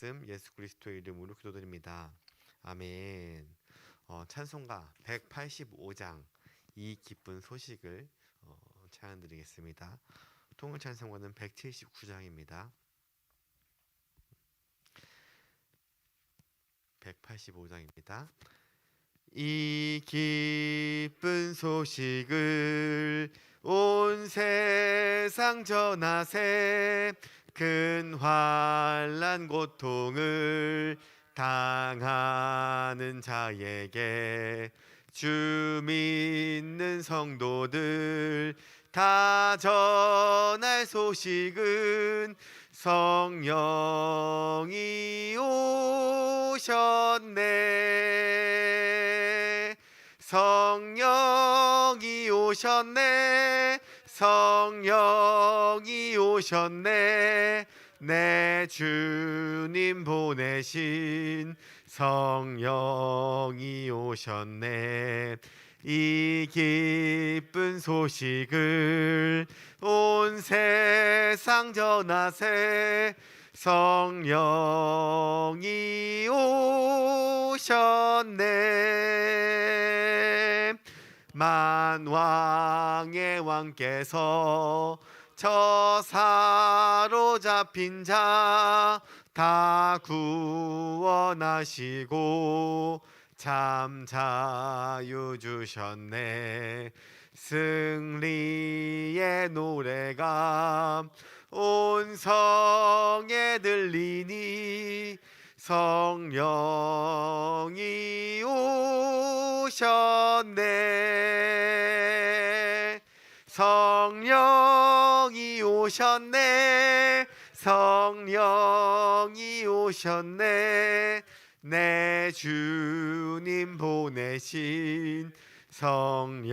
예수 그리스도의 이름으로 기도드립니다. 아멘. 찬송가 185장 이 기쁜 소식을 찬양드리겠습니다. 통일 찬송가는 179장입니다. 185장입니다. 이 기쁜 소식을 온 세상 전하세. 큰 환난 고통을 당하는 자에게 주 믿는 성도들 다 전할 소식은 성령이 오셨네. 성령이 오셨네. 성령이 오셨네. 내 주님 보내신 성령이 오셨네. 이 기쁜 소식을 온 세상 전하세. 성령이 오셨네. 만왕의 왕께서 저 사로잡힌 자 다 구원하시고 참 자유 주셨네. 승리의 노래가 온 성에 들리니 성령이 오셨네. 성령이 오셨네. 성령이 오셨네. 내 주님 보내신 성령이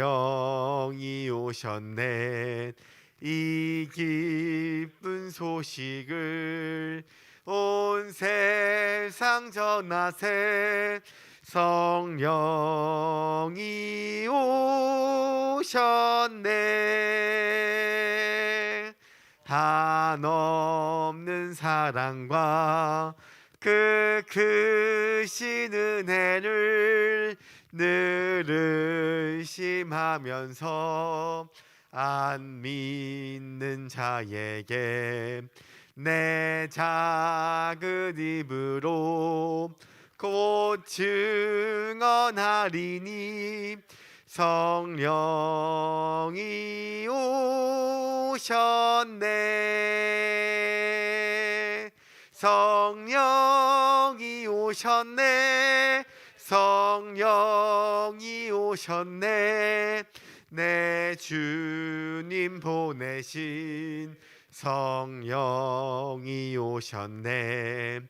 오셨네. 이 기쁜 소식을 온 세상 전하세. 성령이 오셨네. 한없는 사랑과 그 크신 은혜를 늘 의심하면서 안 믿는 자에게 내 작은 입으로 곧 증언하리니 성령이 오셨네. 성령이 오셨네. 성령이 오셨네. 내 주님 보내신 성령이 오셨네.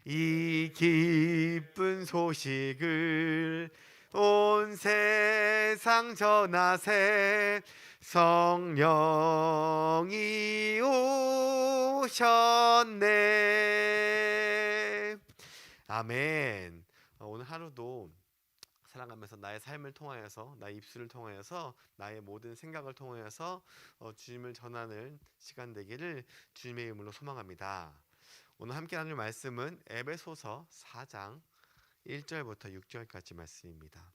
이 기쁜 소식을 온 세상 전하세. 성령이 오셨네. 아멘. 오늘 하루도 살아가면서 나의 삶을 통하여서, 나의 입술을 통하여서, 나의 모든 생각을 통하여서 주님을 전하는 시간 되기를 주님의 이름으로 소망합니다. 오늘 함께 나눌 말씀은 에베소서 4장 1절부터 6절까지 말씀입니다.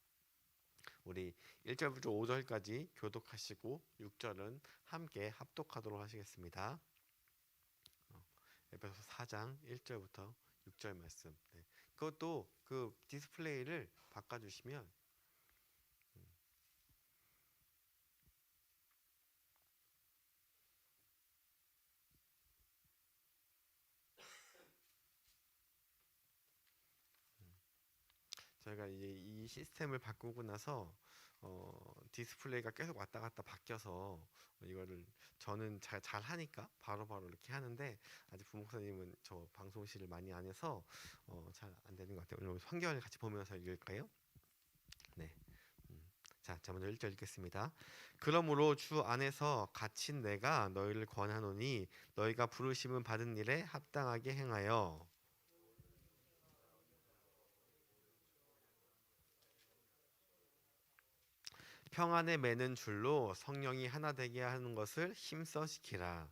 우리 1절부터 5절까지 교독하시고 6절은 함께 합독하도록 하시겠습니다. 에베소 4장 1절부터 6절 말씀. 네. 그것도 그 디스플레이를 바꿔주시면 저희가 이제 이 시스템을 바꾸고 나서 디스플레이가 계속 왔다 갔다 바뀌어서 이거를 저는 잘 하니까 바로바로 이렇게 하는데 아직 부목사님은 저 방송실을 많이 안 해서 잘 안 되는 것 같아요. 오늘 성경을 같이 보면서 읽을까요? 네. 자, 먼저 1절 읽겠습니다. 그러므로 주 안에서 갇힌 내가 너희를 권하노니 너희가 부르심을 받은 일에 합당하게 행하여 평안에 매는 줄로 성령이 하나 되게 하는 것을 힘써 지키라.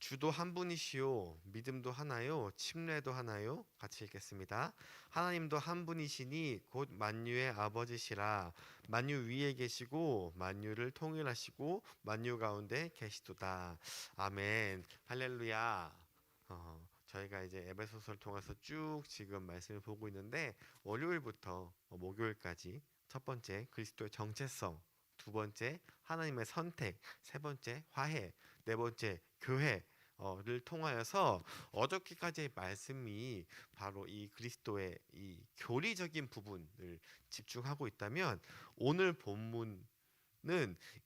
주도 한 분이시요 믿음도 하나요 침례도 하나요. 같이 읽겠습니다. 하나님도 한 분이시니 곧 만유의 아버지시라. 만유 위에 계시고 만유를 통일하시고 만유 가운데 계시도다. 아멘. 할렐루야. 저희가 이제 에베소서를 통해서 쭉 지금 말씀을 보고 있는데, 월요일부터 목요일까지 첫 번째 그리스도의 정체성, 두 번째 하나님의 선택, 세 번째 화해, 네 번째 교회를 통하여서 어저께까지의 말씀이 바로 이 그리스도의 이 교리적인 부분을 집중하고 있다면, 오늘 본문은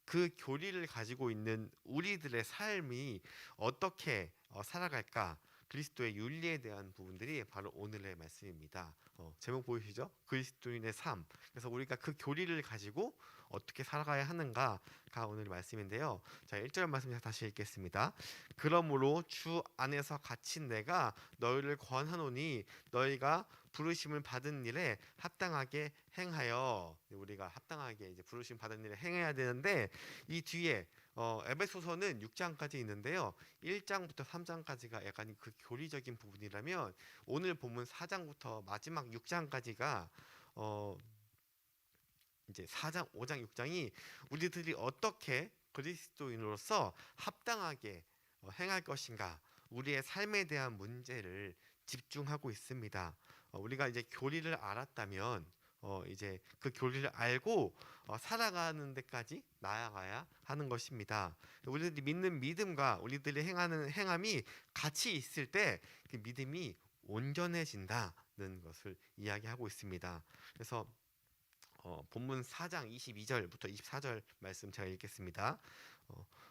그 교리를 가지고 있는 우리들의 삶이 어떻게 살아갈까, 그리스도의 윤리에 대한 부분들이 바로 오늘의 말씀입니다. 제목 보이시죠? 그리스도인의 삶. 그래서 우리가 그 교리를 가지고 어떻게 살아가야 하는가가 오늘 말씀인데요. 자, 1절 말씀 다시 읽겠습니다. 그러므로 주 안에서 갇힌 내가 너희를 권하노니 너희가 부르심을 받은 일에 합당하게 행하여. 우리가 합당하게 이제 부르심 받은 일에 행해야 되는데, 이 뒤에 에베소서는 6장까지 있는데요. 1장부터 3장까지가 약간 그 교리적인 부분이라면, 오늘 본문 4장부터 마지막 6장까지가 이제 4장, 5장, 6장이 우리들이 어떻게 그리스도인으로서 합당하게 행할 것인가, 우리의 삶에 대한 문제를 집중하고 있습니다. 우리가 이제 교리를 알았다면 이제 그 교리를 알고 살아가는 데까지 나아가야 하는 것입니다. 우리들이 믿는 믿음과 우리들이 행하는 행함이 같이 있을 때 그 믿음이 온전해진다는 것을 이야기하고 있습니다. 그래서 본문 4장 22절부터 24절 말씀 제가 읽겠습니다.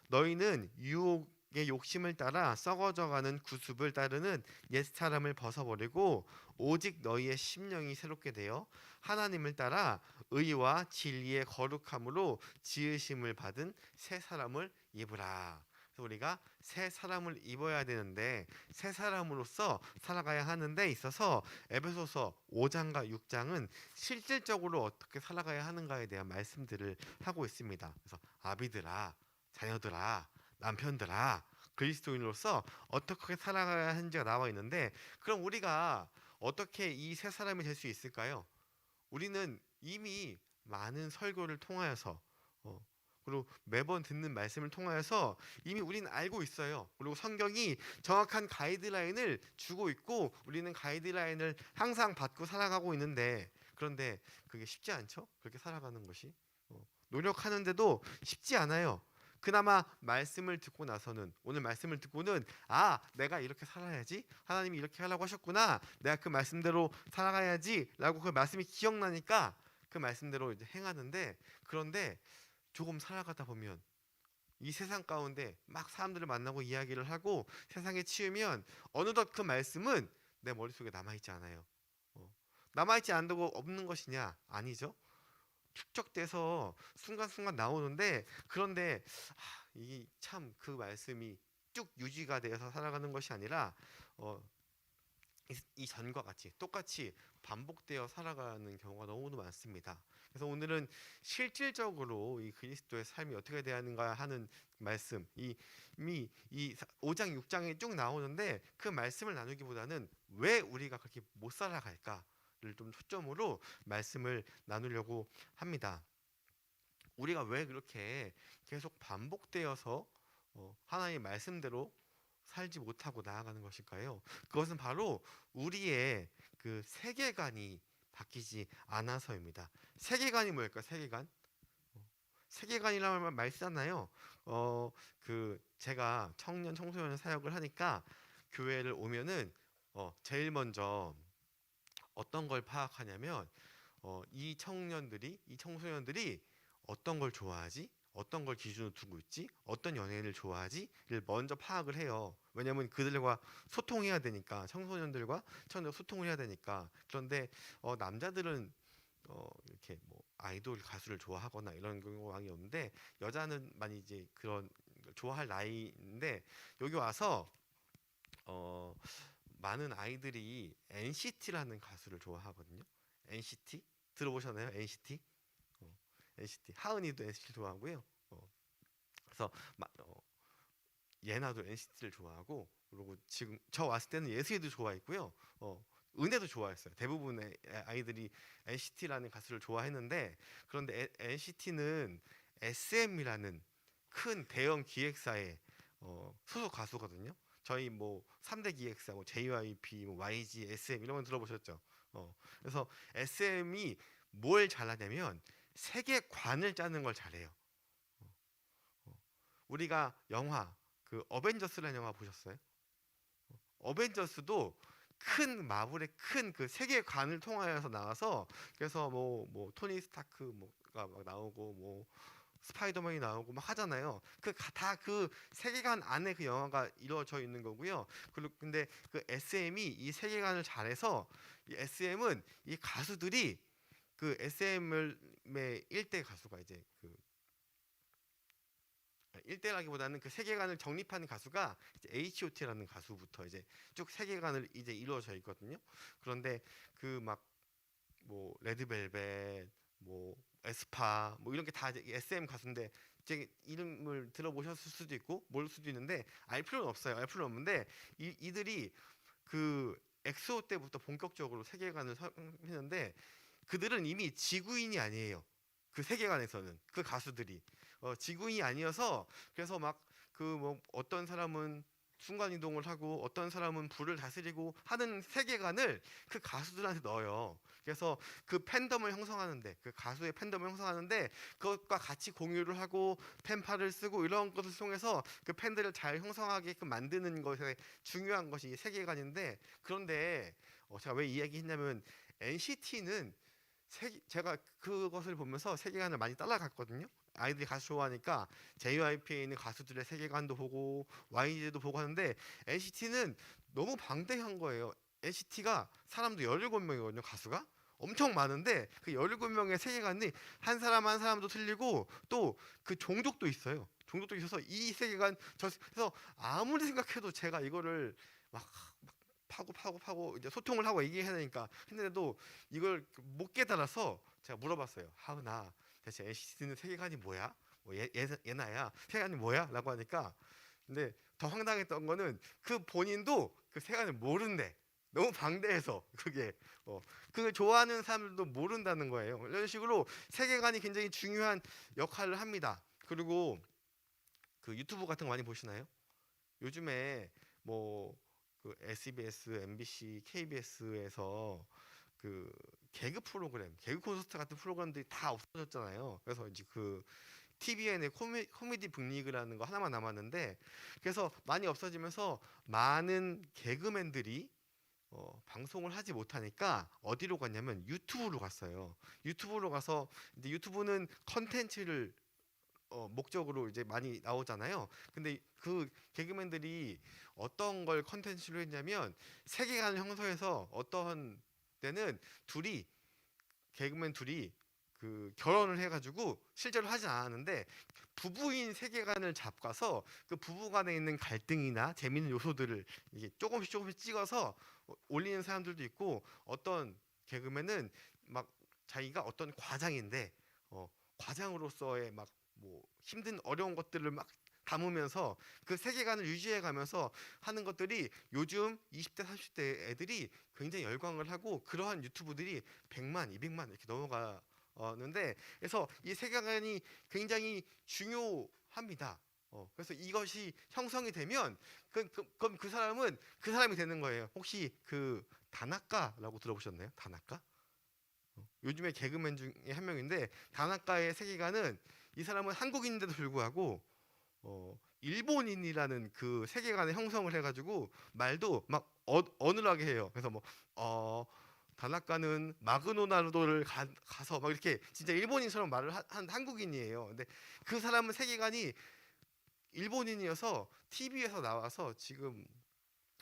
너희는 유혹의 욕심을 따라 썩어져가는 구습을 따르는 옛사람을 벗어버리고 오직 너희의 심령이 새롭게 되어 하나님을 따라 의와 진리의 거룩함으로 지으심을 받은 새 사람을 입으라. 그래서 우리가 새 사람을 입어야 되는데, 새 사람으로서 살아가야 하는 데 있어서 에베소서 5장과 6장은 실질적으로 어떻게 살아가야 하는가에 대한 말씀들을 하고 있습니다. 그래서 아비들아, 자녀들아, 남편들아, 그리스도인으로서 어떻게 살아가야 하는지가 나와 있는데, 그럼 우리가 어떻게 이 새 사람이 될 수 있을까요? 우리는 이미 많은 설교를 통하여서 그리고 매번 듣는 말씀을 통하여서 이미 우리는 알고 있어요. 그리고 성경이 정확한 가이드라인을 주고 있고, 우리는 가이드라인을 항상 받고 살아가고 있는데, 그런데 그게 쉽지 않죠? 그렇게 살아가는 것이 노력하는데도 쉽지 않아요. 그나마 말씀을 듣고 나서는, 오늘 말씀을 듣고는, 아, 내가 이렇게 살아야지, 하나님이 이렇게 하라고 하셨구나, 내가 그 말씀대로 살아가야지 라고 그 말씀이 기억나니까 그 말씀대로 이제 행하는데, 그런데 조금 살아가다 보면 이 세상 가운데 막 사람들을 만나고 이야기를 하고 세상에 치우면 어느덧 그 말씀은 내 머릿속에 남아있지 않아요. 남아있지 않다고 없는 것이냐? 아니죠. 축적돼서 순간순간 나오는데, 그런데 이게 참 그 말씀이 쭉 유지가 되어서 살아가는 것이 아니라 이 전과 같이 똑같이 반복되어 살아가는 경우가 너무도 많습니다. 그래서 오늘은 실질적으로 이 그리스도의 삶이 어떻게 되어야 하는가 하는 말씀, 이미 이 5장 6장에 쭉 나오는데, 그 말씀을 나누기보다는 왜 우리가 그렇게 못 살아갈까를 좀 초점으로 말씀을 나누려고 합니다. 우리가 왜 그렇게 계속 반복되어서 하나님의 말씀대로 살지 못하고 나아가는 것일까요? 그것은 바로 우리의 그 세계관이 바뀌지 않아서입니다. 세계관이 뭘까? 세계관? 세계관이라는 말 쓰잖아요. 그 제가 청년 청소년 사역을 하니까 교회를 오면은 제일 먼저 어떤 걸 파악하냐면, 이 청년들이, 이 청소년들이 어떤 걸 좋아하지? 어떤 걸 기준으로 두고 있지? 어떤 연예인을 좋아하지?를 먼저 파악을 해요. 왜냐면 그들과 소통해야 되니까, 청소년들과 청년 소통을 해야 되니까. 그런데 남자들은 이렇게 뭐 아이돌 가수를 좋아하거나 이런 경우가 많이 없는데, 여자는 많이 이제 그런 걸 좋아할 나이인데, 여기 와서 어, 많은 아이들이 NCT라는 가수를 좋아하거든요. NCT 들어보셨나요? NCT? NCT 하은이도 NCT 좋아하고요. 그래서 예나도 NCT를 좋아하고, 그리고 지금 저 왔을 때는 예수이도 좋아했고요. 은혜도 좋아했어요. 대부분의 아이들이 NCT라는 가수를 좋아했는데, 그런데 NCT는 SM이라는 큰 대형 기획사의 소속 가수거든요. 저희 뭐 3대 기획사, 뭐 JYP, 뭐 YG, SM 이런 거 들어보셨죠? 그래서 SM이 뭘 잘하냐면 세계관을 짜는 걸 잘해요. 우리가 영화 그 어벤져스라는 영화 보셨어요? 어벤져스도 큰 마블의 큰 그 세계관을 통하여서 나와서, 그래서 뭐 토니 스타크 뭐가 막 나오고 뭐 스파이더맨이 나오고 막 하잖아요. 그 다 그 세계관 안에 그 영화가 이루어져 있는 거고요. 그리고 근데 그 SM이 이 세계관을 잘해서, 이 SM은 이 가수들이 그 SM의 일대 가수가 이제 그 일대라기보다는 그 세계관을 정립하는 가수가 이제 H.O.T라는 가수부터 이제 쭉 세계관을 이제 이루어져 있거든요. 그런데 그 막 뭐 레드벨벳, 뭐 에스파, 뭐 이런 게 다 SM 가수인데, 이제 이름을 들어보셨을 수도 있고 모를 수도 있는데 알 필요는 없어요. 알 필요는 없는데 이들이 그 엑소 때부터 본격적으로 세계관을 했는데, 그들은 이미 지구인이 아니에요. 그 세계관에서는 그 가수들이 지구인이 아니어서, 그래서 막 그 뭐 어떤 사람은 순간 이동을 하고 어떤 사람은 불을 다스리고 하는 세계관을 그 가수들한테 넣어요. 그래서 그 팬덤을 형성하는데, 그 가수의 팬덤을 형성하는데 그것과 같이 공유를 하고 팬파를 쓰고 이런 것을 통해서 그 팬들을 잘 형성하게끔 만드는 것에 중요한 것이 이 세계관인데, 그런데 제가 왜 이야기했냐면 NCT는 제가 그것을 보면서 세계관을 많이 따라갔거든요. 아이들이 가수 좋아하니까 JYP에 있는 가수들의 세계관도 보고 YG도 보고 하는데, NCT는 너무 방대한 거예요. NCT가 사람도 17명이거든요. 가수가 엄청 많은데 그 17명의 세계관이 한 사람 한 사람도 틀리고, 또 그 종족도 있어요. 종족도 있어서 이 세계관 그래서 아무리 생각해도 제가 이거를 막 파고 이제 소통을 하고 얘기해야 되니까 했는데도 이걸 못 깨달아서 제가 물어봤어요. 하은아, 대체 NCT는 세계관이 뭐야? 뭐 예나야 세계관이 뭐야? 라고 하니까, 근데 더 황당했던 거는 그 본인도 그 세계관을 모른대. 너무 방대해서 그게 그 좋아하는 사람들도 모른다는 거예요. 이런 식으로 세계관이 굉장히 중요한 역할을 합니다. 그리고 그 유튜브 같은 거 많이 보시나요? 요즘에 뭐 그 SBS, MBC, KBS에서 그 개그 프로그램, 개그 콘서트 같은 프로그램들이 다 없어졌잖아요. 그래서 이제 그 TVN의 코미디 빅리그라는 거 하나만 남았는데, 그래서 많이 없어지면서 많은 개그맨들이 방송을 하지 못하니까 어디로 갔냐면 유튜브로 갔어요. 유튜브로 가서, 이제 유튜브는 컨텐츠를 목적으로 이제 많이 나오잖아요. 근데 그 개그맨들이 어떤 걸 컨텐츠로 했냐면, 세계관을 형성해서 어떤 때는 개그맨 둘이 그 결혼을 해가지고 실제로 하진 않았는데 부부인 세계관을 잡아서 그 부부간에 있는 갈등이나 재밌는 요소들을 이게 조금씩 찍어서 올리는 사람들도 있고, 어떤 개그맨은 막 자기가 어떤 과장인데 과장으로서의 막 뭐 힘든 어려운 것들을 막 담으면서 그 세계관을 유지해 가면서 하는 것들이 요즘 20대 30대 애들이 굉장히 열광을 하고, 그러한 유튜브들이 100만 200만 이렇게 넘어가는데, 그래서 이 세계관이 굉장히 중요합니다. 그래서 이것이 형성이 되면 그럼 그 사람은 그 사람이 되는 거예요. 혹시 그 다나카라고 들어보셨나요? 다나카? 요즘에 개그맨 중에 한 명인데, 다나카의 세계관은, 이 사람은 한국인인데도 불구하고 일본인이라는 그 세계관을 형성을 해가지고 말도 막 어눌하게 해요. 그래서 뭐 다나카는 마그노나루도를 가서 막 이렇게 진짜 일본인처럼 말을 한 한국인이에요. 근데 그 사람은 세계관이 일본인이어서 TV에서 나와서 지금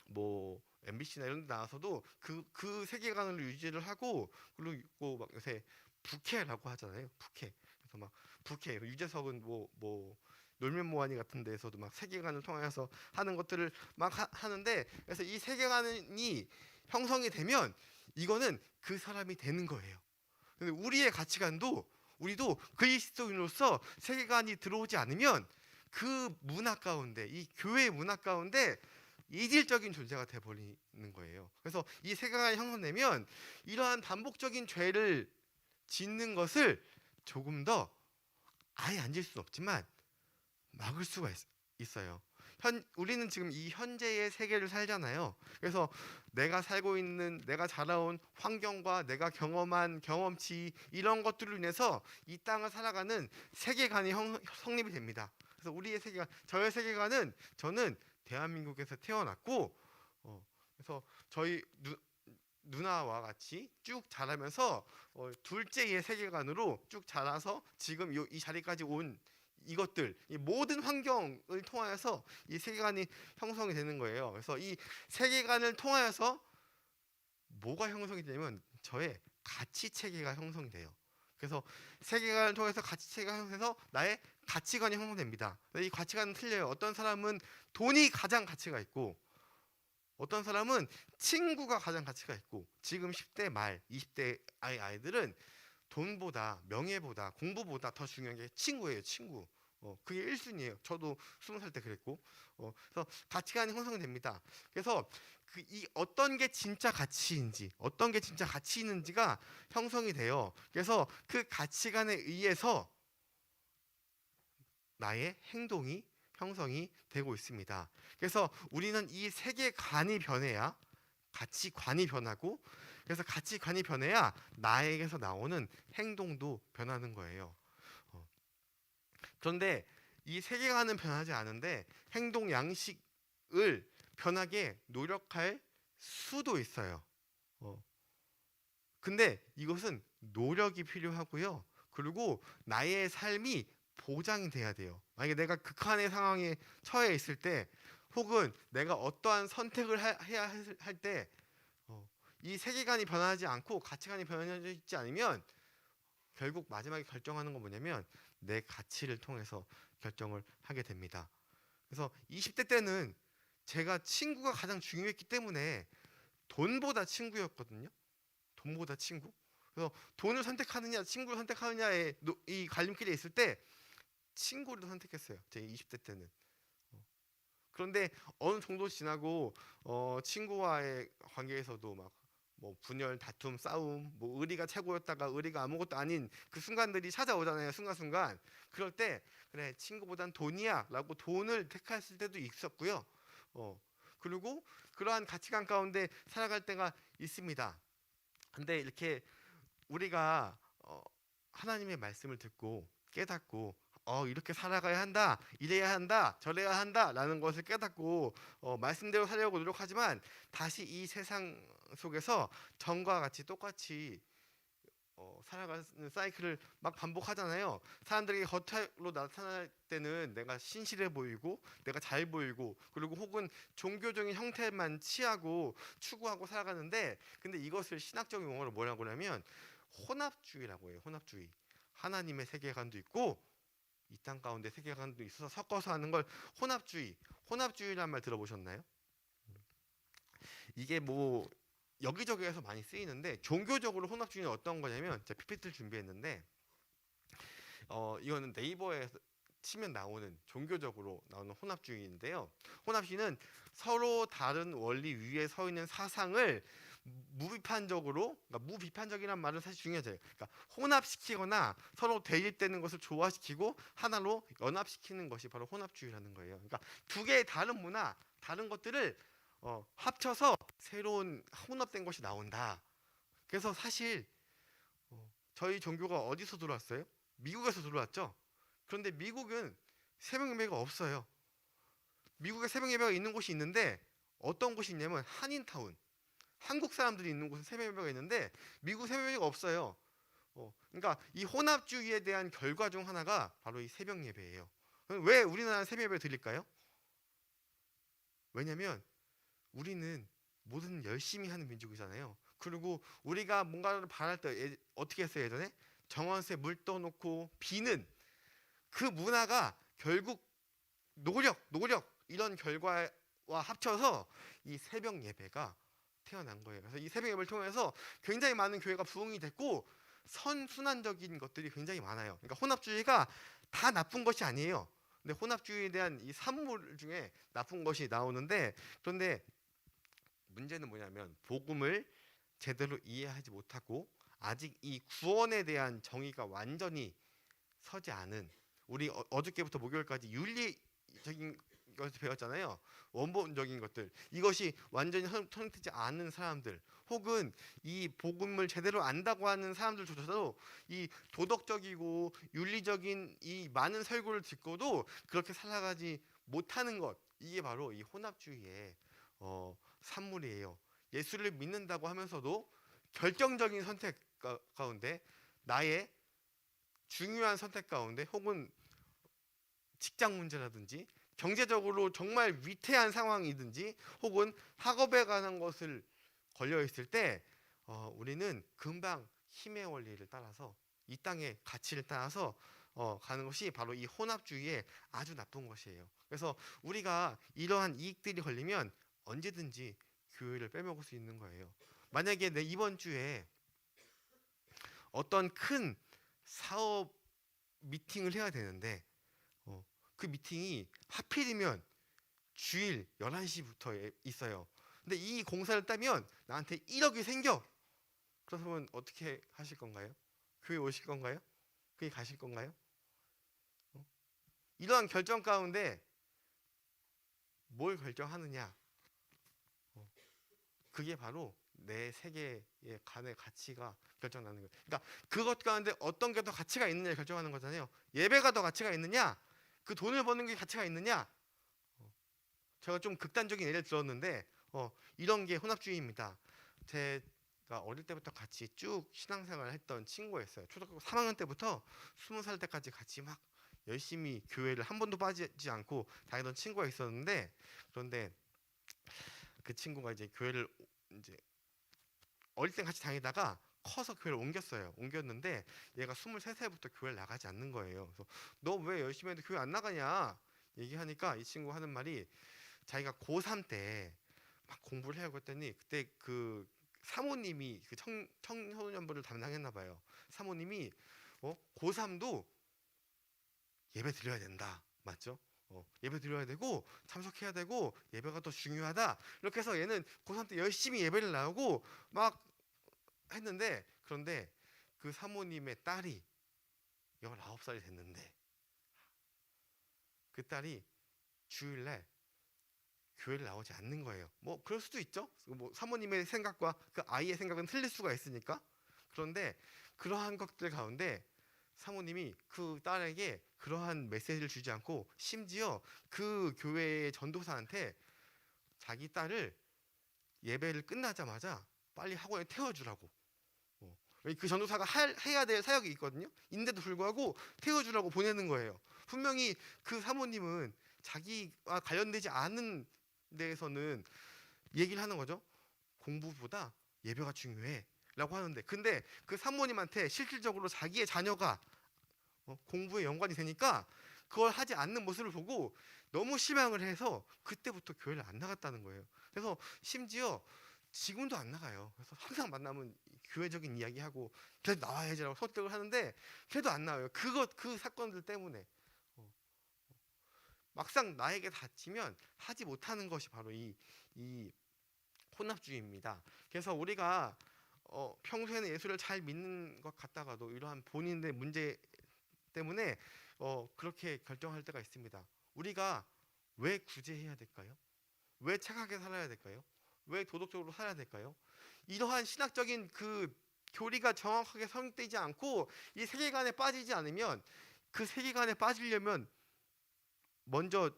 뭐 MBC나 이런 데 나와서도 그 세계관을 유지를 하고, 그리고 막 요새 부캐라고 하잖아요. 부캐. 그래서 막 부캐 유재석은 뭐 놀면 뭐하니 같은 데에서도 막 세계관을 통해서 하는 것들을 막 하는데, 그래서 이 세계관이 형성이 되면 이거는 그 사람이 되는 거예요. 근데 우리의 가치관도, 우리도 그리스도인으로서 세계관이 들어오지 않으면 그 문화 가운데, 이 교회 문화 가운데 이질적인 존재가 돼버리는 거예요. 그래서 이 세계관이 형성되면 이러한 반복적인 죄를 짓는 것을 조금 더 아예 안 질 수는 없지만 막을 수가 있어요. 우리는 지금 이 현재의 세계를 살잖아요. 그래서 내가 살고 있는, 내가 자라온 환경과 내가 경험한 경험치, 이런 것들로 인해서 이 땅을 살아가는 세계관이 성립이 됩니다. 그래서 우리의 세계관, 저의 세계관은, 저는 대한민국에서 태어났고, 그래서 저희 누나와 같이 쭉 자라면서 둘째의 세계관으로 쭉 자라서 지금 이 자리까지 온 이것들, 이 모든 환경을 통하여서 이 세계관이 형성이 되는 거예요. 그래서 이 세계관을 통하여서 뭐가 형성이 되냐면 저의 가치 체계가 형성이 돼요. 그래서 세계관을 통해서 가치 체계가 형성돼서 나의 가치관이 형성됩니다. 이 가치관은 틀려요. 어떤 사람은 돈이 가장 가치가 있고, 어떤 사람은 친구가 가장 가치가 있고, 지금 10대 말 20대 아이들은 돈보다, 명예보다, 공부보다 더 중요한 게 친구예요. 친구. 그게 1순위예요. 저도 20살 때 그랬고. 그래서 가치관이 형성됩니다. 그래서 이 어떤 게 진짜 가치인지, 어떤 게 진짜 가치 있는지가 형성이 돼요. 그래서 그 가치관에 의해서 나의 행동이 형성이 되고 있습니다. 그래서 우리는 이 세계관이 변해야 가치관이 변하고, 그래서 가치관이 변해야 나에게서 나오는 행동도 변하는 거예요. 그런데 이 세계관은 변하지 않은데 행동 양식을 변하게 노력할 수도 있어요. 근데 이것은 노력이 필요하고요. 그리고 나의 삶이 보장이 돼야 돼요. 만약에 내가 극한의 상황에 처해 있을 때, 혹은 내가 어떠한 선택을 해야 할 때, 이 세계관이 변하지 않고 가치관이 변하지 않으면 결국 마지막에 결정하는 건 뭐냐면 내 가치를 통해서 결정을 하게 됩니다. 그래서 20대 때는 제가 친구가 가장 중요했기 때문에 돈보다 친구였거든요. 돈보다 친구. 그래서 돈을 선택하느냐 친구를 선택하느냐의 이 갈림길에 있을 때 친구를 선택했어요. 제 20대 때는. 그런데 어느 정도 지나고 친구와의 관계에서도 막 뭐 분열, 다툼, 싸움, 뭐 의리가 최고였다가 의리가 아무것도 아닌 그 순간들이 찾아오잖아요. 순간순간. 그럴 때 그래 친구보단 돈이야라고 돈을 택했을 때도 있었고요. 그리고 그러한 가치관 가운데 살아갈 때가 있습니다. 근데 이렇게 우리가 하나님의 말씀을 듣고 깨닫고 이렇게 살아가야 한다, 이래야 한다, 저래야 한다라는 것을 깨닫고 말씀대로 살려고 노력하지만 다시 이 세상 속에서 전과 같이 똑같이 살아가는 사이클을 막 반복하잖아요. 사람들이 겉으로 나타날 때는 내가 신실해 보이고 내가 잘 보이고, 그리고 혹은 종교적인 형태만 취하고 추구하고 살아가는데, 근데 이것을 신학적 용어로 뭐라고 하냐면 혼합주의라고 해요. 혼합주의. 하나님의 세계관도 있고 이 땅 가운데 세계관도 있어서 섞어서 하는 걸 혼합주의. 혼합주의라는 말 들어보셨나요? 이게 뭐 여기저기에서 많이 쓰이는데, 종교적으로 혼합주의는 어떤 거냐면, 제가 PPT를 준비했는데 이거는 네이버에 치면 나오는 종교적으로 나오는 혼합주의인데요. 혼합주의는 서로 다른 원리 위에 서 있는 사상을 무비판적으로, 그러니까 무비판적이란 말은 사실 중요하죠. 그러니까 혼합시키거나 서로 대립되는 것을 조화시키고 하나로 연합시키는 것이 바로 혼합주의라는 거예요. 그러니까 두 개의 다른 문화, 다른 것들을 합쳐서 새로운 혼합된 것이 나온다. 그래서 사실 저희 종교가 어디서 들어왔어요? 미국에서 들어왔죠. 그런데 미국은 새벽 예배가 없어요. 미국에 새벽 예배가 있는 곳이 있는데 어떤 곳이 있냐면 한인타운. 한국 사람들이 있는 곳은 새벽 예배가 있는데 미국 새벽 예배가 없어요. 그러니까 이 혼합주의에 대한 결과 중 하나가 바로 이 새벽 예배예요. 왜 우리나라는 새벽 예배를 드릴까요? 왜냐면 우리는 뭐든 열심히 하는 민족이잖아요. 그리고 우리가 뭔가를 바랄 때 어떻게 했어요? 예전에 정원수에 물 떠놓고 비는 그 문화가 결국 노력 이런 결과와 합쳐서 이 새벽 예배가 태어난 거예요. 그래서 이 새벽 예배를 통해서 굉장히 많은 교회가 부흥이 됐고 선순환적인 것들이 굉장히 많아요. 그러니까 혼합주의가 다 나쁜 것이 아니에요. 근데 혼합주의에 대한 이 산물 중에 나쁜 것이 나오는데, 그런데 문제는 뭐냐면 복음을 제대로 이해하지 못하고 아직 이 구원에 대한 정의가 완전히 서지 않은, 우리 어저께부터 목요일까지 윤리적인 것을 배웠잖아요. 원본적인 것들, 이것이 완전히 성립되지 않은 사람들, 혹은 이 복음을 제대로 안다고 하는 사람들조차도 이 도덕적이고 윤리적인 이 많은 설교를 듣고도 그렇게 살아가지 못하는 것, 이게 바로 이 혼합주의의 산물이에요. 예수를 믿는다고 하면서도 결정적인 선택 가운데, 나의 중요한 선택 가운데, 혹은 직장 문제라든지 경제적으로 정말 위태한 상황이든지 혹은 학업에 관한 것을 걸려 있을 때 우리는 금방 힘의 원리를 따라서, 이 땅의 가치를 따라서 가는 것이 바로 이 혼합주의의 아주 나쁜 것이에요. 그래서 우리가 이러한 이익들이 걸리면 언제든지 교회를 빼먹을 수 있는 거예요. 만약에 내 이번 주에 어떤 큰 사업 미팅을 해야 되는데 그 미팅이 하필이면 주일 11시부터 있어요. 근데 이 공사를 따면 나한테 1억이 생겨. 그러면 어떻게 하실 건가요? 교회 오실 건가요? 교회 가실 건가요? 이러한 결정 가운데 뭘 결정하느냐? 그게 바로 내 세계의 간의 가치가 결정나는 거예요. 그러니까 그것 가운데 어떤 게 더 가치가 있느냐 결정하는 거잖아요. 예배가 더 가치가 있느냐? 그 돈을 버는 게 가치가 있느냐? 제가 좀 극단적인 예를 들었는데 이런 게 혼합주의입니다. 제가 어릴 때부터 같이 쭉 신앙생활을 했던 친구였어요. 초등학교 3학년 때부터 20살 때까지 같이 막 열심히 교회를 한 번도 빠지지 않고 다니던 친구가 있었는데, 그런데 그 친구가 이제 교회를 이제 어릴 땐 같이 다니다가 커서 교회를 옮겼는데 얘가 23살부터 교회를 나가지 않는 거예요. 그래서 너 왜 열심히 해도 교회 안 나가냐 얘기하니까 이 친구 하는 말이, 자기가 고3 때 막 공부를 해야고 했더니 그때 그 사모님이 그 청소년부를 담당했나 봐요. 사모님이 고3도 예배 드려야 된다. 맞죠? 예배 드려야 되고 참석해야 되고 예배가 더 중요하다. 이렇게 해서 얘는 고3 때 열심히 예배를 나오고 막 했는데, 그런데 그 사모님의 딸이 19살이 됐는데 그 딸이 주일날 교회를 나오지 않는 거예요. 뭐 그럴 수도 있죠. 뭐 사모님의 생각과 그 아이의 생각은 틀릴 수가 있으니까. 그런데 그러한 것들 가운데 사모님이 그 딸에게 그러한 메시지를 주지 않고 심지어 그 교회의 전도사한테 자기 딸을 예배를 끝나자마자 빨리 학원에 태워주라고. 그 전도사가 해야 될 사역이 있거든요. 인데도 불구하고 태워주라고 보내는 거예요. 분명히 그 사모님은 자기와 관련되지 않은 데에서는 얘기를 하는 거죠. 공부보다 예배가 중요해 라고 하는데, 근데 그 사모님한테 실질적으로 자기의 자녀가 공부에 연관이 되니까 그걸 하지 않는 모습을 보고 너무 실망을 해서 그때부터 교회를 안 나갔다는 거예요. 그래서 심지어 지금도 안 나가요. 그래서 항상 만나면 교회적인 이야기하고 그래도 나와야지라고 설득을 하는데 그래도 안 나와요. 그 사건들 때문에 막상 나에게 닥치면 하지 못하는 것이 바로 이 혼합주의입니다. 그래서 우리가 평소에는 예수를 잘 믿는 것 같다가도 이러한 본인의 문제 때문에 그렇게 결정할 때가 있습니다. 우리가 왜 구제해야 될까요? 왜 착하게 살아야 될까요? 왜 도덕적으로 살아야 될까요? 이러한 신학적인 그 교리가 정확하게 성립되지 않고 이 세계관에 빠지지 않으면, 그 세계관에 빠지려면 먼저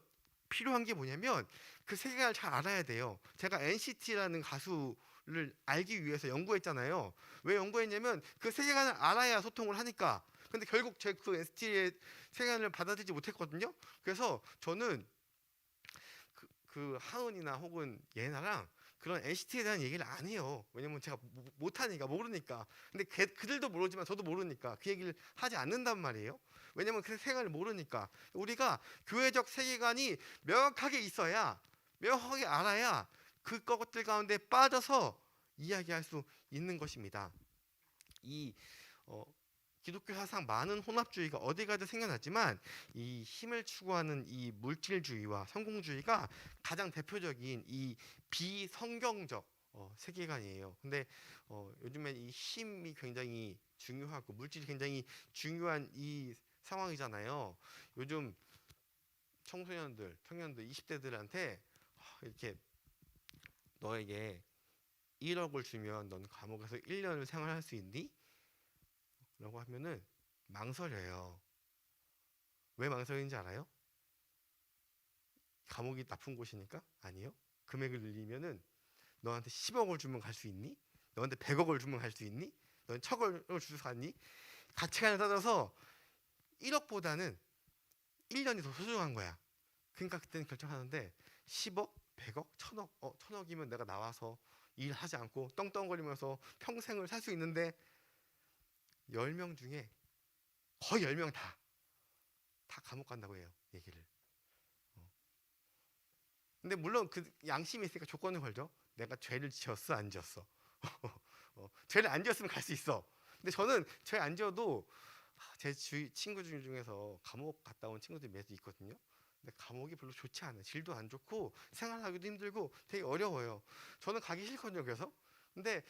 필요한 게 뭐냐면 그 세계관을 잘 알아야 돼요. 제가 NCT라는 가수를 알기 위해서 연구했잖아요. 왜 연구했냐면 그 세계관을 알아야 소통을 하니까. 근데 결국 제 그 NCT의 세계관을 받아들이지 못했거든요. 그래서 저는 그 하은이나 혹은 예나랑 그런 NCT에 대한 얘기를 안 해요. 왜냐면 제가 못하니까, 모르니까. 근데 그들도 모르지만 저도 모르니까 그 얘기를 하지 않는단 말이에요. 왜냐면 그 세계관을 모르니까. 우리가 교회적 세계관이 명확하게 있어야, 명확하게 알아야 그것들 가운데 빠져서 이야기할 수 있는 것입니다. 이 기독교 사상 많은 혼합주의가 어디 가든 생겨났지만 이 힘을 추구하는 이 물질주의와 성공주의가 가장 대표적인 이 비성경적 세계관이에요. 근데 요즘엔 이 힘이 굉장히 중요하고 물질이 굉장히 중요한 이 상황이잖아요. 요즘 청소년들, 청년들, 20대들한테 이렇게 너에게 1억을 주면 넌 감옥에서 1년을 생활할 수 있니? 라고 하면은 망설여요. 왜 망설이는지 알아요? 감옥이 나쁜 곳이니까? 아니요. 금액을 늘리면은 너한테 10억을 주면 갈 수 있니? 너한테 100억을 주면 갈 수 있니? 넌 1000억을 주서 갔니? 가치관을 따져서 1억보다는 1년이 더 소중한 거야. 그러니까 그때는 결정하는데 10억, 100억, 1000억, 1000억이면 내가 나와서 일하지 않고 떵떵거리면서 평생을 살 수 있는데 10명 중에 거의 10명 다 감옥 간다고 해요. 얘기를. 근데 물론 그 양심이 있으니까 조건을 걸죠. 내가 죄를 지었어, 안 지었어. 죄를 안 지었으면 갈 수 있어. 근데 저는 죄 안 지어도 제 주위 친구 중에서 감옥 갔다 온 친구들이 몇 있거든요. 근데 감옥이 별로 좋지 않아요. 질도 안 좋고 생활하기도 힘들고 되게 어려워요. 저는 가기 싫거든요. 그래서 근데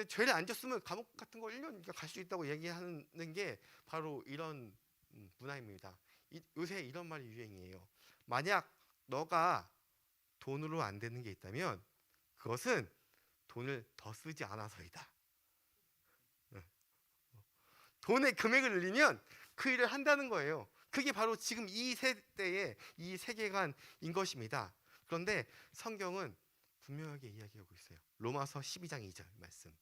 죄를 안 졌으면 감옥 같은 거 1년 갈 수 있다고 얘기하는 게 바로 이런 문화입니다. 요새 이런 말이 유행이에요. 만약 너가 돈으로 안 되는 게 있다면 그것은 돈을 더 쓰지 않아서이다. 돈의 금액을 늘리면 그 일을 한다는 거예요. 그게 바로 지금 이 세대의 이 세계관인 것입니다. 그런데 성경은 분명하게 이야기하고 있어요. 로마서 12장 2절 말씀.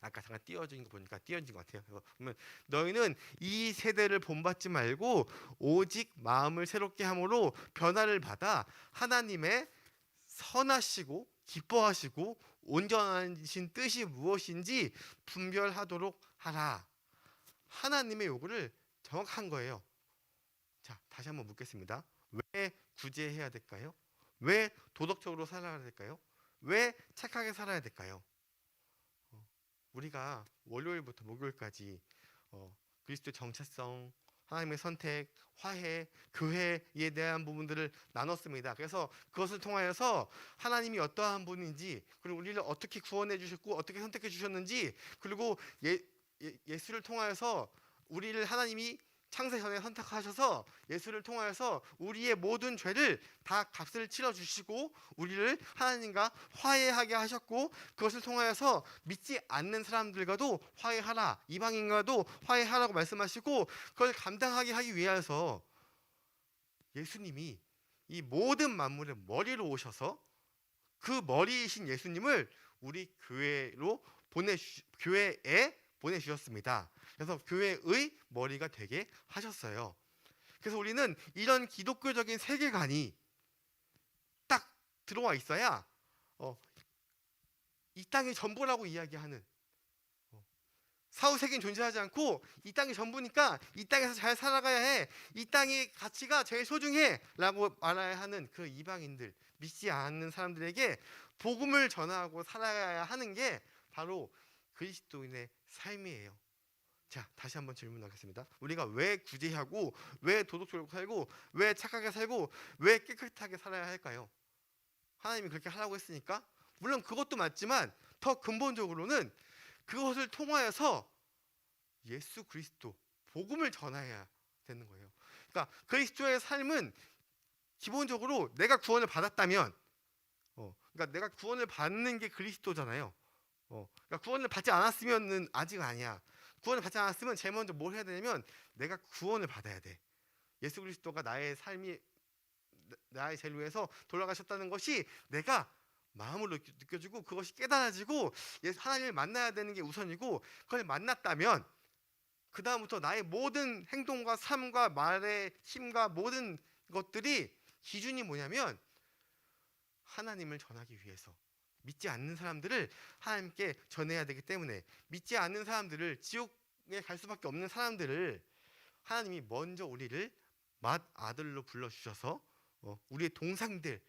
아까 잠깐 띄워진 거 보니까 띄워진 것 같아요. 그러면 너희는 이 세대를 본받지 말고 오직 마음을 새롭게 함으로 변화를 받아 하나님의 선하시고 기뻐하시고 온전하신 뜻이 무엇인지 분별하도록 하라. 하나님의 요구를 정확한 거예요. 자, 다시 한번 묻겠습니다. 왜 구제해야 될까요? 왜 도덕적으로 살아야 될까요? 왜 착하게 살아야 될까요? 우리가 월요일부터 목요일까지 그리스도의 정체성, 하나님의 선택, 화해, 교회에 대한 부분들을 나눴습니다. 그래서 그것을 통하여서 하나님이 어떠한 분인지, 그리고 우리를 어떻게 구원해 주셨고 어떻게 선택해 주셨는지, 그리고 예수를 통하여서 우리를 하나님이 창세 전에 선택하셔서 예수를 통하여서 우리의 모든 죄를 다 값을 치러 주시고 우리를 하나님과 화해하게 하셨고, 그것을 통하여서 믿지 않는 사람들과도 화해하라, 이방인과도 화해하라고 말씀하시고, 그걸 감당하게 하기 위해서 예수님이 이 모든 만물의 머리로 오셔서 그 머리이신 예수님을 우리 교회에 보내주셨습니다. 그래서 교회의 머리가 되게 하셨어요. 그래서 우리는 이런 기독교적인 세계관이 딱 들어와 있어야 이 땅이 전부라고 이야기하는, 사후세계는 존재하지 않고 이 땅이 전부니까 이 땅에서 잘 살아가야 해, 이 땅의 가치가 제일 소중해 라고 말해야 하는 그 이방인들, 믿지 않는 사람들에게 복음을 전하고 살아야 하는 게 바로 그리스도인의 삶이에요. 자, 다시 한번 질문하겠습니다. 우리가 왜 구제하고 왜 도덕적으로 살고 왜 착하게 살고 왜 깨끗하게 살아야 할까요? 하나님이 그렇게 하라고 했으니까. 물론 그것도 맞지만 더 근본적으로는 그것을 통하여서 예수 그리스도 복음을 전해야 되는 거예요. 그러니까 그리스도의 삶은 기본적으로 내가 구원을 받았다면, 그러니까 내가 구원을 받는 게 그리스도잖아요. 그러니까 구원을 받지 않았으면은 아직 아니야. 구원을 받지 않았으면 제일 먼저 뭘 해야 되냐면 내가 구원을 받아야 돼. 예수 그리스도가 나의 삶이 나의 죄를 위해서 돌아가셨다는 것이 내가 마음으로 느껴지고 그것이 깨달아지고 하나님을 만나야 되는 게 우선이고, 그걸 만났다면 그 다음부터 나의 모든 행동과 삶과 말의 힘과 모든 것들이 기준이 뭐냐면 하나님을 전하기 위해서, 믿지 않는 사람들을 하나님께 전해야 되기 때문에, 믿지 않는 사람들을, 지옥에 갈 수밖에 없는 사람들을 하나님이 먼저 우리를 맏아들로 불러주셔서 우리의 동상들,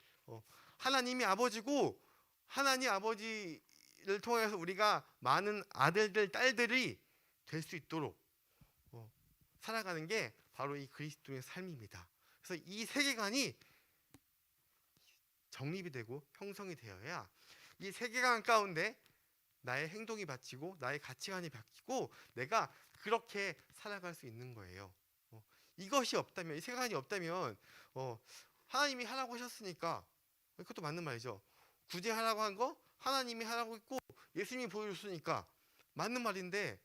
하나님이 아버지고 하나님 아버지를 통해서 우리가 많은 아들들, 딸들이 될 수 있도록 살아가는 게 바로 이 그리스도의 삶입니다. 그래서 이 세계관이 정립이 되고 형성이 되어야 이 세계관 가운데 나의 행동이 바뀌고 나의 가치관이 바뀌고 내가 그렇게 살아갈 수 있는 거예요. 이것이 없다면, 이 세계관이 없다면 하나님이 하라고 하셨으니까, 그것도 맞는 말이죠. 구제하라고 한 거 하나님이 하라고 했고 예수님이 보여줬으니까 맞는 말인데,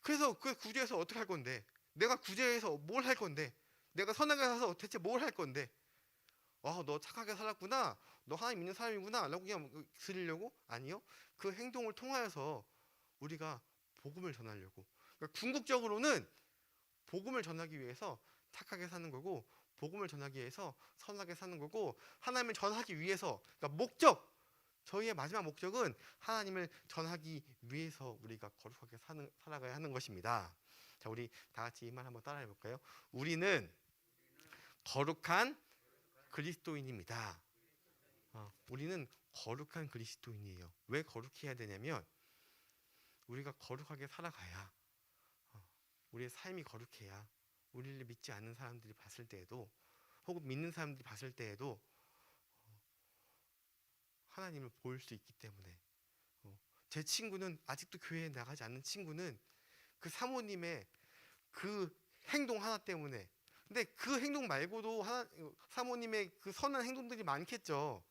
그래서 그 구제해서 어떻게 할 건데, 내가 구제해서 뭘 할 건데, 내가 선하게 살아서 대체 뭘 할 건데, 너 착하게 살았구나, 너 하나님 믿는 사람이구나 라고 그냥 들으려고? 아니요. 그 행동을 통하여서 우리가 복음을 전하려고. 그러니까 궁극적으로는 복음을 전하기 위해서 착하게 사는 거고, 복음을 전하기 위해서 선하게 사는 거고, 하나님을 전하기 위해서, 그러니까 저희의 마지막 목적은 하나님을 전하기 위해서 우리가 거룩하게 살아가야 하는 것입니다. 자, 우리 다 같이 이 말 한번 따라해 볼까요? 우리는 거룩한 그리스도인입니다. 우리는 거룩한 그리스도인이에요. 왜 거룩해야 되냐면 우리가 거룩하게 살아가야, 우리의 삶이 거룩해야 우리를 믿지 않는 사람들이 봤을 때에도, 혹은 믿는 사람들이 봤을 때에도 하나님을 볼 수 있기 때문에. 제 친구는, 아직도 교회에 나가지 않는 친구는 그 사모님의 그 행동 하나 때문에, 근데 그 행동 말고도 사모님의 그 선한 행동들이 많겠죠.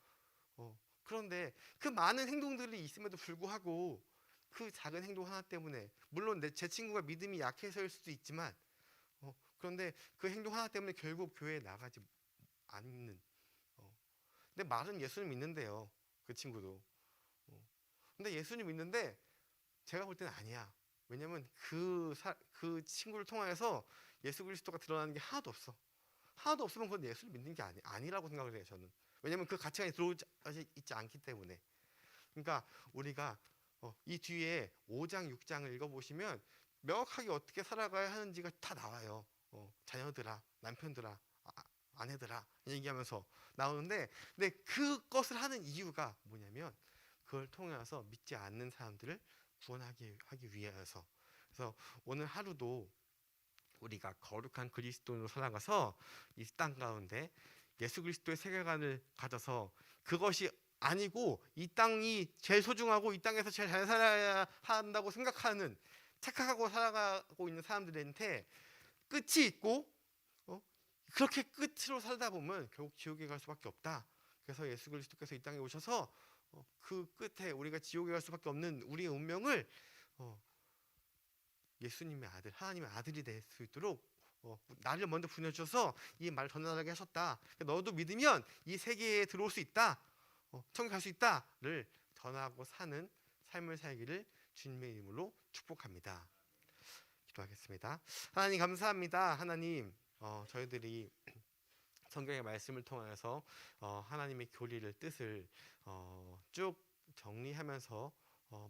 그런데 그 많은 행동들이 있음에도 불구하고 그 작은 행동 하나 때문에, 물론 제 친구가 믿음이 약해서일 수도 있지만, 그런데 그 행동 하나 때문에 결국 교회에 나가지 않는. 근데 말은 예수를 믿는데요, 그 친구도. 근데 예수님 믿는데 제가 볼 때는 아니야. 왜냐면 그 친구를 통하여서 예수 그리스도가 드러나는 게 하나도 없어. 하나도 없으면 그건 예수를 믿는 게 아니라고 생각을 해요, 저는. 왜냐면 그 가치관이 들어오지 있지 않기 때문에. 그러니까 우리가 이 뒤에 5장, 6장을 읽어보시면 명확하게 어떻게 살아가야 하는지가 다 나와요. 자녀들아, 남편들아, 아내들아 얘기하면서 나오는데, 근데 그것을 하는 이유가 뭐냐면 그걸 통해서 믿지 않는 사람들을 구원하기 위해서. 그래서 오늘 하루도 우리가 거룩한 그리스도로 살아가서 이 땅 가운데 예수 그리스도의 세계관을 가져서, 그것이 아니고 이 땅이 제일 소중하고 이 땅에서 제일 잘 살아야 한다고 생각하는, 착각하고 살아가고 있는 사람들한테 끝이 있고, 그렇게 끝으로 살다 보면 결국 지옥에 갈 수밖에 없다. 그래서 예수 그리스도께서 이 땅에 오셔서 그 끝에 우리가 지옥에 갈 수밖에 없는 우리의 운명을 예수님의 아들, 하나님의 아들이 될 수 있도록 나를 먼저 보내주셔서 이 말을 전하게 하셨다. 너도 믿으면 이 세계에 들어올 수 있다, 천국 갈 수 있다를 전하고 사는 삶을 살기를 주님의 이름으로 축복합니다. 기도하겠습니다. 하나님 감사합니다. 하나님, 저희들이 성경의 말씀을 통해서 하나님의 교리를, 뜻을 쭉 정리하면서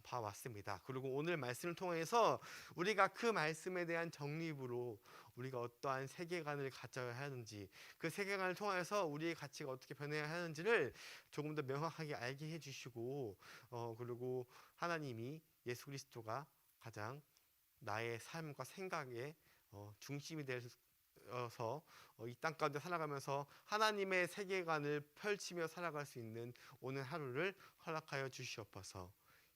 봐왔습니다. 그리고 오늘 말씀을 통해서 우리가 그 말씀에 대한 정립으로 우리가 어떠한 세계관을 가져야 하는지, 그 세계관을 통해서 우리의 가치가 어떻게 변해야 하는지를 조금 더 명확하게 알게 해주시고, 그리고 하나님이, 예수 그리스도가 가장 나의 삶과 생각의 중심이 되어서 이 땅 가운데 살아가면서 하나님의 세계관을 펼치며 살아갈 수 있는 오늘 하루를 허락하여 주시옵소서.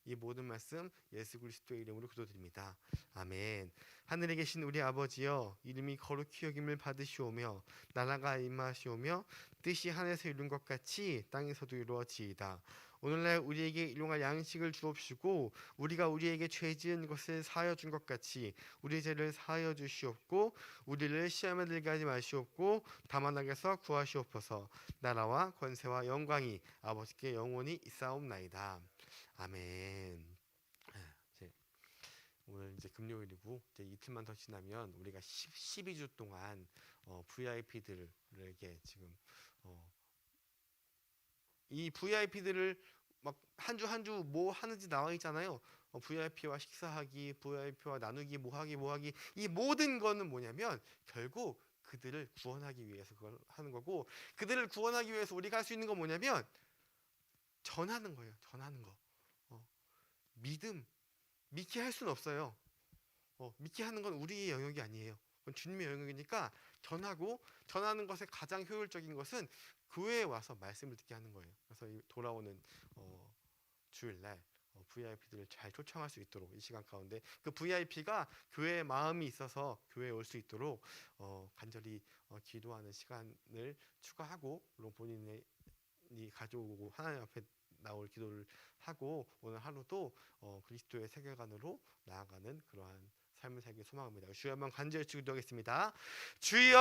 이 모든 말씀 예수 그리스도의 이름으로 기도드립니다. 아멘. 하늘에 계신 우리 아버지여, 이름이 거룩히 여김을 받으시오며 나라가 임하시오며 뜻이 하늘에서 이룬 것 같이 땅에서도 이루어지이다. 오늘날 우리에게 일용할 양식을 주옵시고 우리가 우리에게 죄 지은 것을 사하여 준 것 같이 우리 죄를 사하여 주시옵고 우리를 시험에 들게 하지 마시옵고 다만 악에서 구하시옵소서. 나라와 권세와 영광이 아버지께 영원히 있사옵나이다. 아멘. 오늘 이제 금요일이고 이제 이틀만 더 지나면 우리가 12주 동안 VIP들에게 지금 이 VIP들을 막 한 주 한 주 뭐 하는지 나와 있잖아요. VIP와 식사하기, VIP와 나누기, 뭐하기, 이 모든 거는 뭐냐면 결국 그들을 구원하기 위해서 그걸 하는 거고, 그들을 구원하기 위해서 우리가 할 수 있는 건 뭐냐면 전하는 거예요. 전하는 거. 믿게 할 수는 없어요. 믿게 하는 건 우리의 영역이 아니에요. 그건 주님의 영역이니까 전하는 것에 가장 효율적인 것은 교회에 와서 말씀을 듣게 하는 거예요. 그래서 돌아오는 주일날 VIP들을 잘 초청할 수 있도록 이 시간 가운데 그 VIP가 교회의 마음이 있어서 교회에 올 수 있도록 간절히 기도하는 시간을 추가하고, 물론 본인이 가져오고 하나님 앞에 나올 기도를 하고 오늘 하루도 그리스도의 세계관으로 나아가는 그러한 삶을 살기 소망합니다. 주여 한번 간절히 기도하겠습니다. 주여!